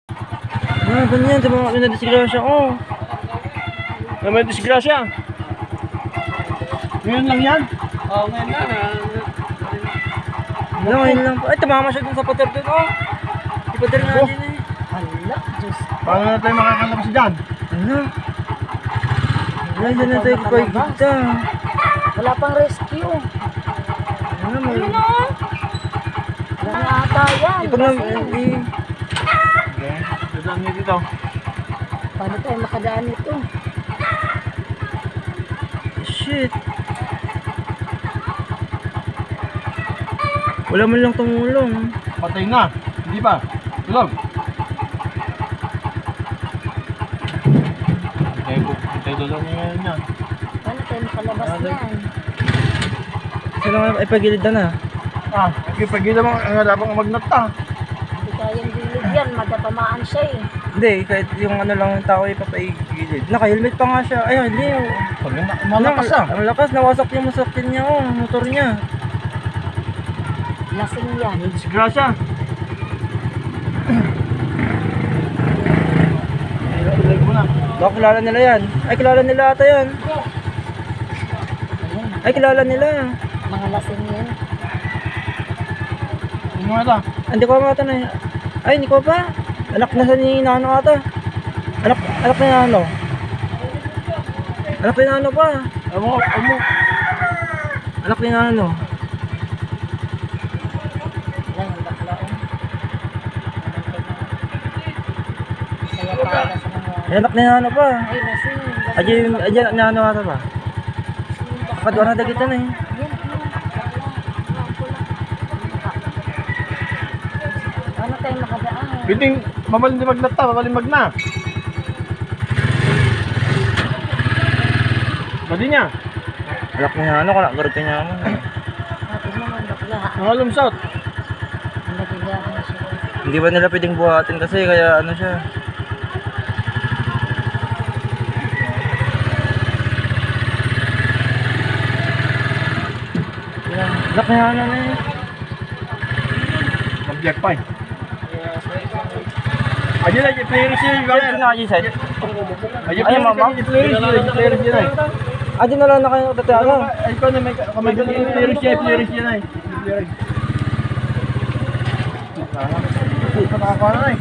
Ah, ganyan. Sa mga pinadisgrasya ko. Na may disgrasya. Ngayon lang yan. Oo, ngayon na. Wala, ngayon lang po. Ay, tumama siya dun sa pader dun, oh. Si pader nga din eh. Hala, Diyos. Paano na tayo makakalabas dyan? Ano? Wala, dyan na tayo kay kita. Wala pang rescue. Ano, may... Wala na ata yan. Ipag na... Kasi, Okay. Dadaan nyo dito. paano tayo makadaan nito? Shit. Wala man lang tumulong. Patay na. Hindi pa. Tulog. Tayo doon ngayon yan. Paano tayo makalabas yan? Kasi lang ay pagilid na na. Ah, pagkipagila mo, ang harapang magnata. Hindi kayang gilid yan. Madatamaan siya eh. Hindi, kahit yung ano lang yung tao ipapaigilid. Naka-helmet pa nga siya. Ayun, hindi. Pag malakas ah. Ang lakas, nawasak yung masakyan niya, oh. Motor niya. Lasing yan. May disgrasya. Ilagay mo na. Baka kilala nila yan. Ay, kilala nila ata yan. Ay, kilala nila. Mga lasing yan. Ano nga ito? Hindi ko mata na. Ay, hindi ko pa. Anak na sa ni Nano ata. Anak ni Nano. Anak ni Nano pa. Amo. Anak ni Nano. Yan, yung baklaon. Kaya para sa mga... Ay, anak ni Nano pa. Ay, lasing. Ayan, anak ni Nano ata pa. Kakadwa na dagitan eh. Paano tayo makadaan? Piting, mabalin magnata, mabalin magna. Badi niya. Anak ni Nano, kalakgarot ka niya mo. Natin naman bakla. Nangalumsot. Ang nagigahan na siya. Hindi ba nila pwedeng buhatin kasi kaya ano siya. Anak ni Nano na eh. Nag-jack pa eh. Ayun na, player siya. Saan na kayo side? Ayun, mama. player siya na eh. Ah, di na lang na kayo tatalo. Ay, ikaw na may kamay ko yung player siya na eh. Player. Nakakakuha na eh.